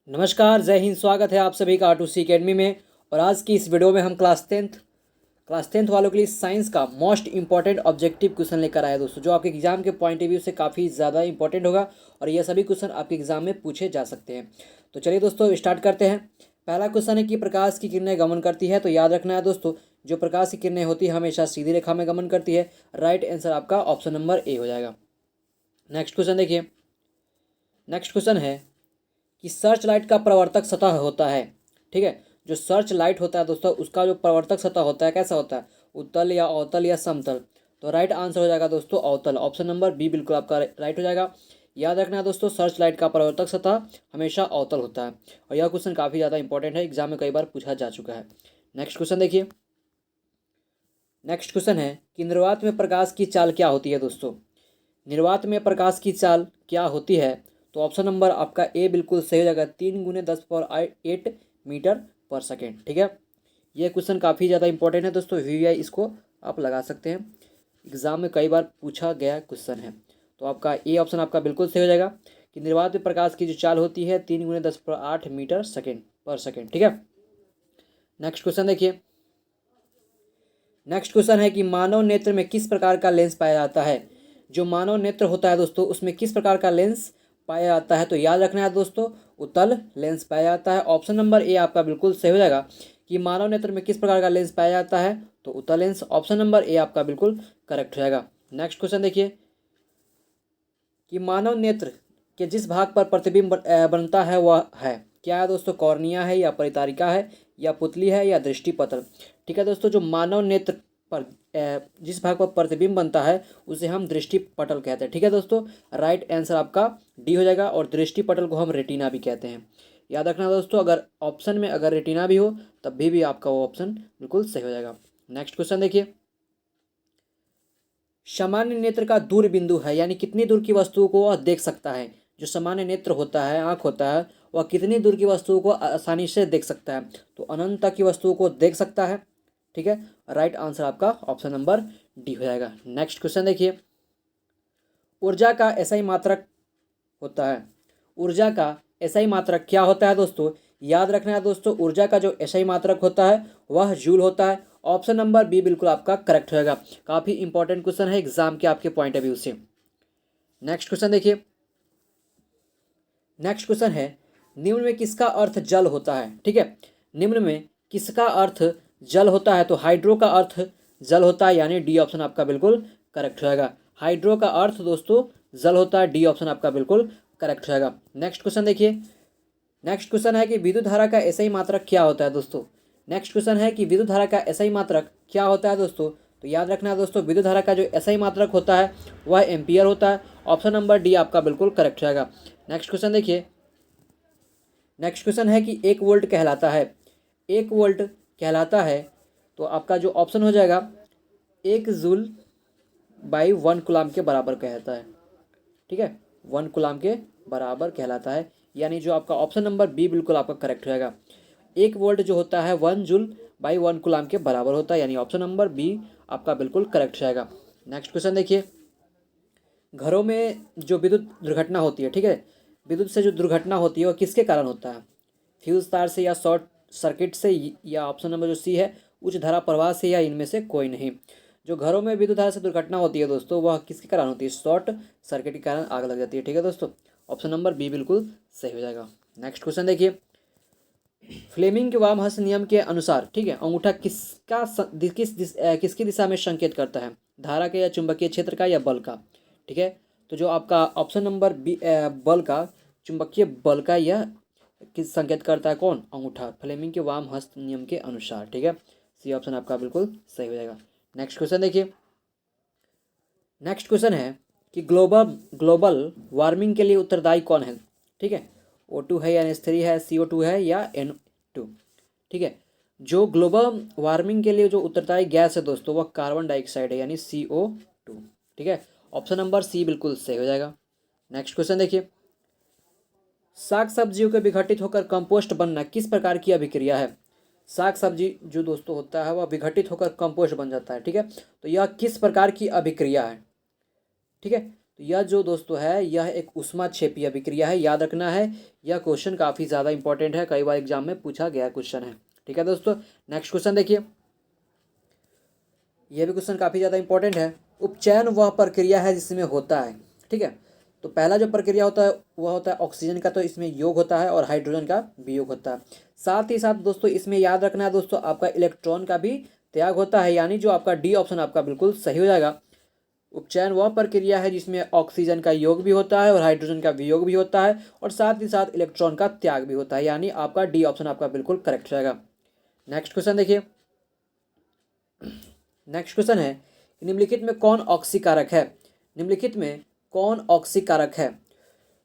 नमस्कार, जय हिंद। स्वागत है आप सभी का R2C अकेडमी में। और आज की इस वीडियो में हम क्लास टेंथ वालों के लिए साइंस का मोस्ट इंपॉर्टेंट ऑब्जेक्टिव क्वेश्चन लेकर आए दोस्तों, जो आपके एग्जाम के पॉइंट ऑफ व्यू से काफ़ी ज़्यादा इंपॉर्टेंट होगा और यह सभी क्वेश्चन आपके एग्जाम में पूछे जा सकते हैं। तो चलिए दोस्तों स्टार्ट करते हैं। पहला क्वेश्चन है कि प्रकाश की किरणें गमन करती है। तो याद रखना है दोस्तों, जो प्रकाश की किरणें होती है हमेशा सीधी रेखा में गमन करती है। राइट आंसर आपका ऑप्शन नंबर ए हो जाएगा। नेक्स्ट क्वेश्चन देखिए। नेक्स्ट क्वेश्चन है कि सर्च लाइट का प्रवर्तक सतह होता है। ठीक है, जो सर्च लाइट होता है दोस्तों, उसका जो प्रवर्तक सतह होता है कैसा होता है, उत्तल या अवतल या समतल। तो राइट आंसर हो जाएगा दोस्तों अवतल। ऑप्शन नंबर बी बिल्कुल आपका राइट हो जाएगा। याद रखना है दोस्तों, सर्च लाइट का प्रवर्तक सतह हमेशा अवतल होता है और यह क्वेश्चन काफ़ी ज़्यादा इंपॉर्टेंट है, एग्जाम में कई बार पूछा जा चुका है। नेक्स्ट क्वेश्चन देखिए। नेक्स्ट क्वेश्चन है कि निर्वात में प्रकाश की चाल क्या होती है दोस्तों। निर्वात में प्रकाश की चाल क्या होती है। तो ऑप्शन नंबर आपका ए बिल्कुल सही हो जाएगा, 3 × 10⁸ मीटर पर सेकेंड। ठीक है, ये क्वेश्चन काफ़ी ज़्यादा इंपॉर्टेंट है दोस्तों, VVI इसको आप लगा सकते हैं, एग्जाम में कई बार पूछा गया क्वेश्चन है। तो आपका ए ऑप्शन आपका बिल्कुल सही हो जाएगा कि निर्वात में प्रकाश की जो चाल होती है 3 × 10⁸ मीटर सेकेंड पर सेकेंड। ठीक है, नेक्स्ट क्वेश्चन देखिए। नेक्स्ट क्वेश्चन है कि मानव नेत्र में किस प्रकार का लेंस पाया जाता है। जो मानव नेत्र होता है दोस्तों, उसमें किस प्रकार का लेंस पाया जाता है। तो याद रखना है दोस्तों, उत्तल लेंस पाया जाता है। ऑप्शन नंबर ए आपका बिल्कुल सही हो जाएगा कि मानव नेत्र में किस प्रकार का लेंस पाया जाता है, तो उत्तल लेंस। ऑप्शन नंबर ए आपका बिल्कुल करेक्ट हो जाएगा। नेक्स्ट क्वेश्चन देखिए कि मानव नेत्र के जिस भाग पर प्रतिबिंब बनता है वह है क्या है दोस्तों, कॉर्निया है या परितारिका है या पुतली है या दृष्टिपटल। ठीक है दोस्तों, जो मानव नेत्र पर जिस भाग पर प्रतिबिंब बनता है उसे हम दृष्टिपटल कहते हैं। ठीक है दोस्तों, राइट आंसर आपका डी हो जाएगा। और दृष्टिपटल को हम रेटिना भी कहते हैं। याद रखना दोस्तों, अगर ऑप्शन में अगर रेटिना भी हो तब भी आपका वो ऑप्शन बिल्कुल सही हो जाएगा। नेक्स्ट क्वेश्चन देखिए। सामान्य नेत्र का दूर बिंदु है, यानी कितनी दूर की वस्तुओं को वह देख सकता है। जो सामान्य नेत्र होता है, आँख होता है, वह कितनी दूर की वस्तुओं को आसानी से देख सकता है। तो अनंत तक की वस्तुओं को देख सकता है। ठीक है, राइट आंसर आपका ऑप्शन नंबर डी हो जाएगा। नेक्स्ट क्वेश्चन देखिए। ऊर्जा का एसआई मात्रक होता है। ऊर्जा का एसआई मात्रक क्या होता है दोस्तों। याद रखना है दोस्तों, ऊर्जा का जो एसआई मात्रक होता है वह जूल होता है। ऑप्शन नंबर बी बिल्कुल आपका करेक्ट होगा। काफ़ी इंपॉर्टेंट क्वेश्चन है एग्जाम के आपके पॉइंट ऑफ व्यू से। नेक्स्ट क्वेश्चन देखिए। नेक्स्ट क्वेश्चन है, निम्न में किसका अर्थ जल होता है। ठीक है, निम्न में किसका अर्थ जल होता है। तो हाइड्रो का अर्थ जल होता है, यानी डी ऑप्शन आपका बिल्कुल करेक्ट होगा। हाइड्रो का अर्थ दोस्तों जल होता है, डी ऑप्शन आपका बिल्कुल करेक्ट होगा। नेक्स्ट क्वेश्चन देखिए। नेक्स्ट क्वेश्चन है कि विद्युत धारा का एसआई मात्रक क्या होता है दोस्तों। नेक्स्ट क्वेश्चन है कि विद्युत धारा का एसआई मात्रक क्या होता है दोस्तों। तो याद रखना है दोस्तों, विद्युत धारा का जो एसआई मात्रक होता है वह एम्पियर होता है। ऑप्शन नंबर डी आपका बिल्कुल करेक्ट रहेगा। नेक्स्ट क्वेश्चन देखिए। नेक्स्ट क्वेश्चन है कि 1 वोल्ट कहलाता है। 1 वोल्ट कहलाता है, तो आपका जो ऑप्शन हो जाएगा 1 जूल/1 कूलाम के बराबर कहलाता है। ठीक है, 1 कूलाम के बराबर कहलाता है, यानी जो आपका ऑप्शन नंबर बी बिल्कुल आपका करेक्ट रहेगा। 1 वोल्ट जो होता है 1 जूल/1 कूलाम के बराबर होता है, यानी ऑप्शन नंबर बी आपका बिल्कुल करेक्ट रहेगा। नेक्स्ट क्वेश्चन देखिए। घरों में जो विद्युत दुर्घटना होती है, ठीक है, विद्युत से जो दुर्घटना होती है वह किसके कारण होता है। फ्यूज तार से या शॉर्ट सर्किट से, या ऑप्शन नंबर जो सी है उच्च धारा प्रवाह से, या इनमें से कोई नहीं। जो घरों में विद्युत धारा से दुर्घटना होती है दोस्तों वह किसके कारण होती है, शॉर्ट सर्किट के कारण आग लग जाती है। ठीक है दोस्तों, ऑप्शन नंबर बी बिल्कुल सही हो जाएगा। नेक्स्ट क्वेश्चन देखिए। फ्लेमिंग के वामहस्त नियम के अनुसार, ठीक है, अंगूठा किसकी दिशा में संकेत करता है, धारा के या चुंबकीय क्षेत्र का या बल का। ठीक है, तो जो आपका ऑप्शन नंबर बी बल का, चुंबकीय बल का यह किस संकेत करता है, कौन, अंगूठा, फ्लेमिंग के वामहस्त नियम के अनुसार। ठीक है, सी ऑप्शन आपका बिल्कुल सही हो जाएगा। नेक्स्ट क्वेश्चन देखिए। नेक्स्ट क्वेश्चन है कि ग्लोबल वार्मिंग के लिए उत्तरदायी कौन है। ठीक है, O2 है या NH3 है, CO2 है या N2। ठीक है, जो ग्लोबल वार्मिंग के लिए जो उत्तरदायी गैस है दोस्तों वह कार्बन डाइऑक्साइड है, यानी CO2। ठीक है, ऑप्शन नंबर सी बिल्कुल सही हो जाएगा। नेक्स्ट क्वेश्चन देखिए। साग सब्जियों के विघटित होकर कंपोस्ट बनना किस प्रकार की अभिक्रिया है। साग सब्जी जो दोस्तों होता है वह विघटित होकर कंपोस्ट बन जाता है। ठीक है, तो यह किस प्रकार की अभिक्रिया है। ठीक है, तो यह जो दोस्तों है यह एक ऊष्माक्षेपीय अभिक्रिया है, याद रखना है। यह क्वेश्चन काफ़ी ज़्यादा इंपॉर्टेंट है, कई बार एग्जाम में पूछा गया क्वेश्चन है। ठीक है दोस्तों, नेक्स्ट क्वेश्चन देखिए, यह भी क्वेश्चन काफ़ी ज़्यादा इंपॉर्टेंट है। उपचयन वह प्रक्रिया है जिसमें होता है, ठीक है। तो पहला जो प्रक्रिया होता है वह होता है ऑक्सीजन का, तो इसमें योग होता है और हाइड्रोजन का वियोग होता है। साथ ही साथ दोस्तों इसमें याद रखना है दोस्तों आपका इलेक्ट्रॉन का भी त्याग होता है, यानी जो आपका डी ऑप्शन आपका बिल्कुल सही हो जाएगा। उपचयन वह प्रक्रिया है जिसमें ऑक्सीजन का योग भी होता है और हाइड्रोजन का वियोग भी होता है और साथ ही साथ इलेक्ट्रॉन का त्याग भी होता है, यानी आपका डी ऑप्शन आपका बिल्कुल करेक्ट रहेगा। नेक्स्ट क्वेश्चन देखिए, नेक्स्ट क्वेश्चन है निम्नलिखित में कौन ऑक्सीकारक है। निम्नलिखित में कौन ऑक्सीकारक है।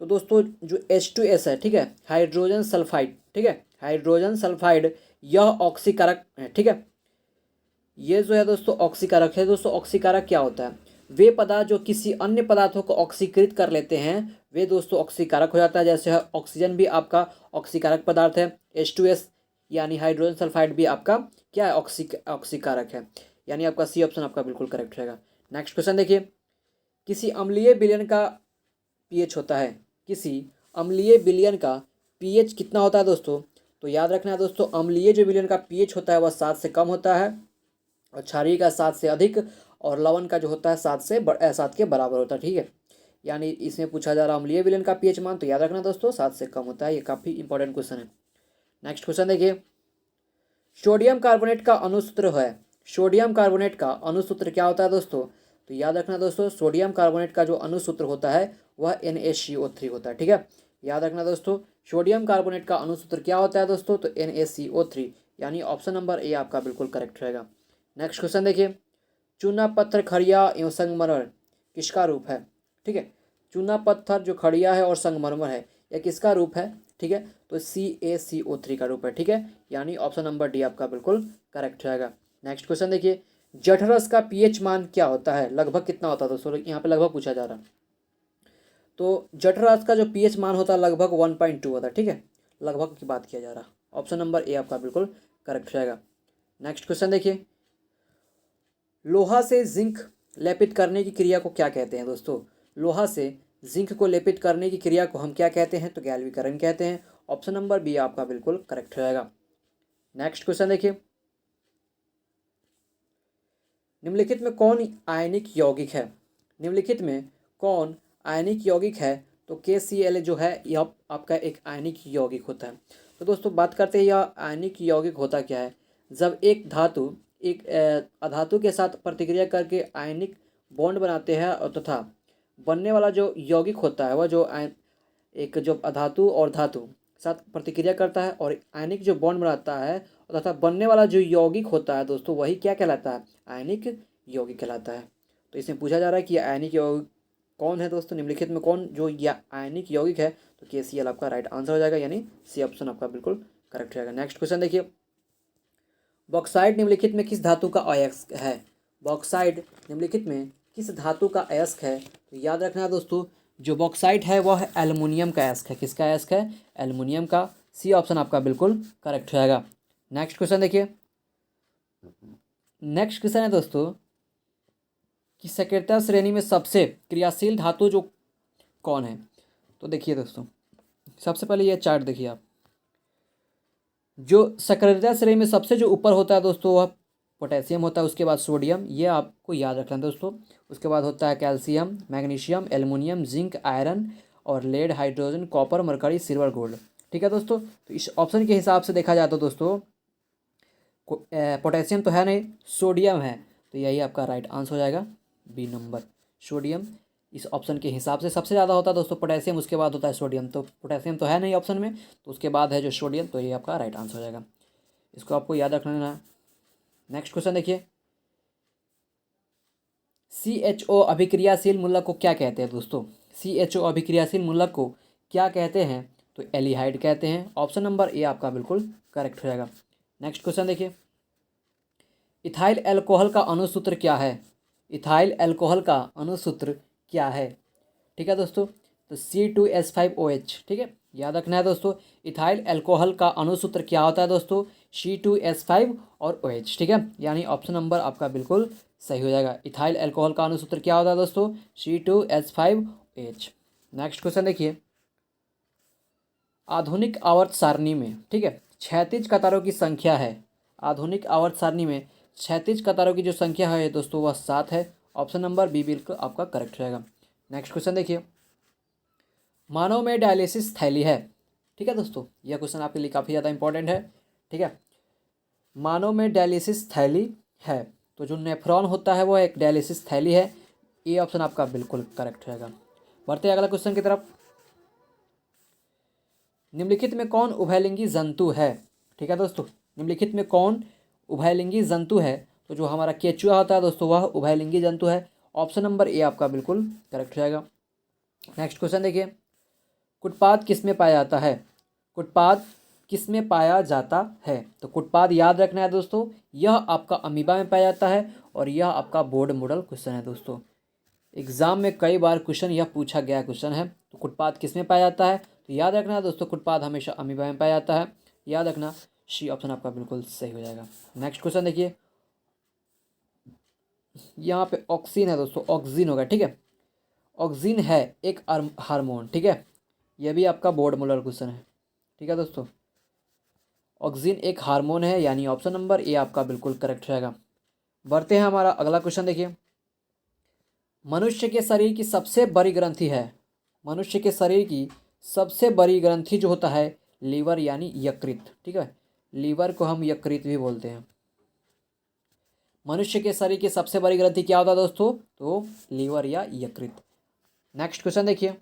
तो दोस्तों जो H2S है, ठीक है, हाइड्रोजन सल्फाइड, ठीक है, हाइड्रोजन सल्फाइड यह ऑक्सीकारक है, ठीक है। ये जो है दोस्तों ऑक्सीकारक है। दोस्तों ऑक्सीकारक क्या होता है, वे पदार्थ जो किसी अन्य पदार्थों को ऑक्सीकृत कर लेते हैं वे दोस्तों ऑक्सीकारक हो जाता है। जैसे ऑक्सीजन भी आपका ऑक्सीकारक पदार्थ है, H2S यानी हाइड्रोजन सल्फाइड भी आपका क्या है, ऑक्सीकारक है, यानी आपका सी ऑप्शन आपका बिल्कुल करेक्ट रहेगा। नेक्स्ट क्वेश्चन देखिए, किसी अम्लीय विलयन का पीएच होता है, किसी अम्लीय विलयन का पीएच कितना होता है दोस्तों। तो याद रखना है दोस्तों अम्लीय जो विलयन का पीएच होता है वह 7 से कम होता है और क्षारीय का 7 से अधिक और लवण का जो होता है 7 के बराबर होता है, ठीक है। यानी इसमें पूछा जा रहा है अम्लीय विलयन का पीएच मान, तो याद रखना दोस्तों 7 से कम होता है। ये काफ़ी इंपॉर्टेंट क्वेश्चन है। नेक्स्ट क्वेश्चन देखिए, सोडियम कार्बोनेट का अणुसूत्र है, सोडियम कार्बोनेट का अणुसूत्र क्या होता है दोस्तों। तो याद रखना दोस्तों सोडियम कार्बोनेट का जो अणुसूत्र होता है वह NaCO3 होता है, ठीक है। याद रखना दोस्तों सोडियम कार्बोनेट का अणुसूत्र क्या होता है दोस्तों, तो NaCO3, यानी ऑप्शन नंबर ए आपका बिल्कुल करेक्ट रहेगा। नेक्स्ट क्वेश्चन देखिए, चूना पत्थर खड़िया एवं संगमरमर किसका रूप है, ठीक है। चूना पत्थर जो खड़िया है और संगमरमर है यह किसका रूप है, ठीक है। तो CaCO3 का रूप है, ठीक है, यानी ऑप्शन नंबर डी आपका बिल्कुल करेक्ट रहेगा। नेक्स्ट क्वेश्चन देखिए, जठरस का पीएच मान क्या होता है, लगभग कितना होता है दोस्तों, यहाँ पे लगभग पूछा जा रहा है। तो जठरस का जो पीएच मान होता है लगभग 1.2 होता है, ठीक है, लगभग की बात किया जा रहा है। ऑप्शन नंबर ए आपका बिल्कुल करेक्ट रहेगा। नेक्स्ट क्वेश्चन देखिए, लोहा से जिंक लेपित करने की क्रिया को क्या कहते हैं दोस्तों। लोहा से जिंक को लेपित करने की क्रिया को हम क्या कहते हैं, तो गैल्वीकरण कहते हैं। ऑप्शन नंबर बी आपका बिल्कुल करेक्ट रहेगा। नेक्स्ट क्वेश्चन देखिए, निम्नलिखित में कौन आयनिक यौगिक है, निम्नलिखित में कौन आयनिक यौगिक है। तो KCl जो है यह आपका एक आयनिक यौगिक होता है। तो दोस्तों बात करते हैं यह आयनिक यौगिक होता क्या है। जब एक धातु एक अधातु के साथ प्रतिक्रिया करके आयनिक बॉन्ड बनाते हैं और तथा बनने वाला जो यौगिक होता है वह जो एक जो अधातु और धातु साथ प्रतिक्रिया करता है और आयनिक जो बॉन्ड बनाता है तथा बनने वाला जो यौगिक होता है दोस्तों वही क्या कहलाता है, आयनिक यौगिक कहलाता है। तो इसमें पूछा जा रहा है कि आयनिक यौगिक कौन है दोस्तों, निम्नलिखित में कौन जो आयनिक यौगिक है। तो KCl आपका राइट आंसर हो जाएगा, यानी सी ऑप्शन आपका बिल्कुल करेक्ट रहेगा। नेक्स्ट क्वेश्चन देखिए, बॉक्साइड निम्नलिखित में किस धातु का अयस्क है। बॉक्साइड निम्नलिखित में किस धातु का अयस्क है। तो याद रखना दोस्तों जो बॉक्साइड है वह एल्युमिनियम का अयस्क है। किसका अयस्क है, एल्युमिनियम का। सी ऑप्शन आपका बिल्कुल करेक्ट रहेगा। नेक्स्ट क्वेश्चन देखिए, नेक्स्ट क्वेश्चन है दोस्तों कि सक्रियता श्रेणी में सबसे क्रियाशील धातु जो कौन है। तो देखिए दोस्तों सबसे पहले ये चार्ट देखिए आप, जो सक्रियता श्रेणी में सबसे जो ऊपर होता है दोस्तों वह पोटेशियम होता है, उसके बाद सोडियम, ये आपको याद रखना है दोस्तों। उसके बाद होता है calcium, magnesium, aluminium, zinc, iron और lead, hydrogen, copper, mercury, silver, gold, ठीक है दोस्तों। तो इस ऑप्शन के हिसाब से देखा जाए तो दोस्तों पोटेशियम तो है नहीं, सोडियम है, तो यही आपका राइट आंसर हो जाएगा, बी नंबर सोडियम। इस ऑप्शन के हिसाब से सबसे ज़्यादा होता है दोस्तों पोटेशियम, उसके बाद होता है सोडियम। तो पोटेशियम तो है नहीं ऑप्शन में, तो उसके बाद है जो सोडियम, तो ये आपका राइट आंसर हो जाएगा। इसको आपको याद रखना है। नेक्स्ट क्वेश्चन देखिए, CHO अभिक्रियाशील मूलक को क्या कहते हैं दोस्तों। CHO अभिक्रियाशील मूलक को क्या कहते हैं, तो एल्डिहाइड कहते हैं। ऑप्शन नंबर ए आपका बिल्कुल करेक्ट रहेगा। नेक्स्ट क्वेश्चन देखिए, इथाइल अल्कोहल का अणुसूत्र क्या है। इथाइल अल्कोहल का अणुसूत्र क्या है, ठीक है दोस्तों, तो C2H5OH, ठीक है, याद रखना है दोस्तों इथाइल अल्कोहल का अणुसूत्र क्या होता है दोस्तों, C2H5 और OH, ठीक है, यानी ऑप्शन नंबर आपका बिल्कुल सही हो जाएगा। इथाइल अल्कोहल का अणुसूत्र क्या होता है दोस्तों? C2H5H। नेक्स्ट क्वेश्चन देखिए, आधुनिक आवर्त सारणी में, ठीक है, क्षैतिज कतारों की संख्या है। आधुनिक आवर्त सारणी में क्षैतिज कतारों की जो संख्या है दोस्तों वह 7 है। ऑप्शन नंबर बी बिल्कुल आपका करेक्ट रहेगा। नेक्स्ट क्वेश्चन देखिए, मानव में डायलिसिस थैली है, ठीक है दोस्तों, यह क्वेश्चन आपके लिए काफ़ी ज़्यादा इंपॉर्टेंट है, ठीक है। मानव में डायलिसिस थैली है, तो जो नेफ्रॉन होता है वो एक डायलिसिस थैली है। ये ऑप्शन आपका बिल्कुल करेक्ट रहेगा। बढ़ते हैं अगला क्वेश्चन की तरफ। निम्नलिखित में कौन उभयलिंगी जंतु है? ठीक है दोस्तों, निम्नलिखित में कौन उभयलिंगी जंतु है? तो जो हमारा केचुआ होता है दोस्तों वह उभयलिंगी जंतु है। ऑप्शन नंबर ए आपका बिल्कुल करेक्ट रहेगा। नेक्स्ट क्वेश्चन देखिए, कुटपाद किस में पाया जाता है? कुटपाद किस में पाया जाता है? तो कुटपाद याद रखना है दोस्तों, यह आपका अमीबा में पाया जाता है और यह आपका बोर्ड मॉडल क्वेश्चन है दोस्तों। एग्जाम में कई बार क्वेश्चन यह पूछा गया क्वेश्चन है। तो कुटपाद किस में पाया जाता है? तो याद रखना है दोस्तों, कुटपाद हमेशा अमीबा में पाया जाता है। याद रखना, सी ऑप्शन आपका बिल्कुल सही हो जाएगा। नेक्स्ट क्वेश्चन देखिए, यहाँ पे ऑक्सीन है दोस्तों, ऑक्सीन होगा, ठीक है। ऑक्सीन है एक हार्मोन, ठीक है, यह भी आपका बोर्ड मॉडल क्वेश्चन है, ठीक है दोस्तों। ऑक्सीन एक हार्मोन है, यानी ऑप्शन नंबर ए आपका बिल्कुल करेक्ट रहेगा। बढ़ते हैं हमारा अगला क्वेश्चन देखिए, मनुष्य के शरीर की सबसे बड़ी ग्रंथि है। मनुष्य के शरीर की सबसे बड़ी ग्रंथि जो होता है लीवर यानी यकृत, ठीक है, लीवर को हम यकृत भी बोलते हैं। मनुष्य के शरीर की सबसे बड़ी ग्रंथि क्या होता है दोस्तों? तो लीवर या यकृत। नेक्स्ट क्वेश्चन देखिए,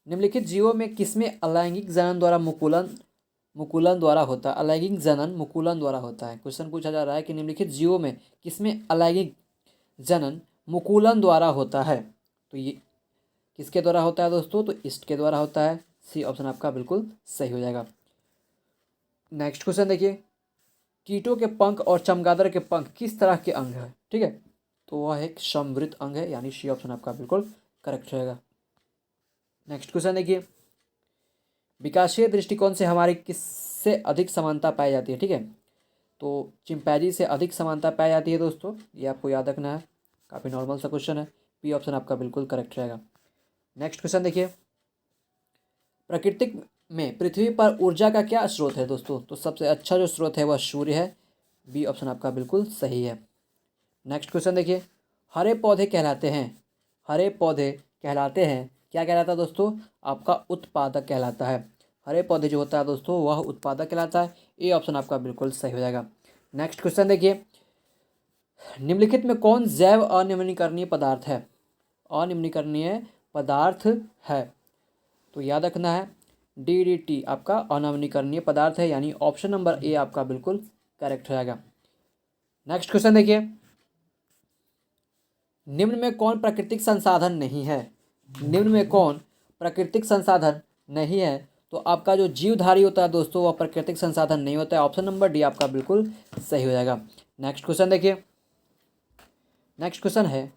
निम्नलिखित जीवों में किसमें अलैंगिक जनन द्वारा मुकुलन द्वारा होता है? अलैंगिक जनन मुकुलन द्वारा होता है। क्वेश्चन पूछा जा रहा है कि निम्नलिखित जीवों में किसमें अलैंगिक जनन मुकुलन द्वारा होता है? तो ये किसके द्वारा होता है दोस्तों? तो ईस्ट के द्वारा होता है। सी ऑप्शन आपका बिल्कुल सही हो जाएगा। नेक्स्ट क्वेश्चन देखिए, कीटों के पंख और चमगादड़ के पंख किस तरह के अंग है? ठीक है, तो वह एक समवृत्त अंग है, यानी सी ऑप्शन आपका बिल्कुल करेक्ट रहेगा। नेक्स्ट क्वेश्चन देखिए, विकासीय दृष्टिकोण से हमारी किससे अधिक समानता पाई जाती है? ठीक है, तो चिंपैंजी से अधिक समानता पाई जाती है दोस्तों, ये आपको याद रखना है, काफ़ी नॉर्मल सा क्वेश्चन है। पी ऑप्शन आपका बिल्कुल करेक्ट रहेगा। नेक्स्ट क्वेश्चन देखिए, प्राकृतिक में पृथ्वी पर ऊर्जा का क्या स्रोत है दोस्तों? तो सबसे अच्छा जो स्रोत है वह सूर्य है। बी ऑप्शन आपका बिल्कुल सही है। नेक्स्ट क्वेश्चन देखिए, हरे पौधे कहलाते हैं, हरे पौधे कहलाते हैं, क्या कहलाता है दोस्तों? आपका उत्पादक कहलाता है। हरे पौधे जो होता है दोस्तों वह उत्पादक कहलाता है। ए ऑप्शन आपका बिल्कुल सही हो जाएगा। नेक्स्ट क्वेश्चन देखिए, निम्नलिखित में कौन जैव अनवनीकरणीय पदार्थ है? अनवनीकरणीय पदार्थ है, तो याद रखना है DDT आपका अनवनीकरणीय पदार्थ है, यानी ऑप्शन नंबर ए आपका बिल्कुल करेक्ट हो जाएगा। नेक्स्ट क्वेश्चन देखिए, निम्न में कौन प्राकृतिक संसाधन नहीं है? निम्न में कौन प्राकृतिक संसाधन नहीं है? तो आपका जो जीवधारी होता है दोस्तों वह प्राकृतिक संसाधन नहीं होता है। ऑप्शन नंबर डी आपका बिल्कुल सही हो जाएगा। नेक्स्ट क्वेश्चन देखिए, नेक्स्ट क्वेश्चन है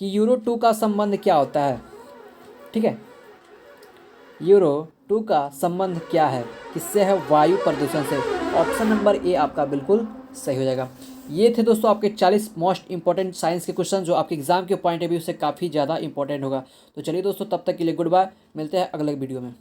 कि यूरो 2 का संबंध क्या होता है? ठीक है, यूरो 2 का संबंध क्या है? किससे है? वायु प्रदूषण से। ऑप्शन नंबर ए आपका बिल्कुल सही हो जाएगा। ये थे दोस्तों आपके 40 मोस्ट इंपॉर्टेंट साइंस के क्वेश्चन जो आपके एग्जाम के पॉइंट ऑफ व्यू से काफ़ी ज़्यादा इंपॉर्टेंट होगा। तो चलिए दोस्तों, तब तक के लिए गुड बाय, मिलते हैं अगले वीडियो में।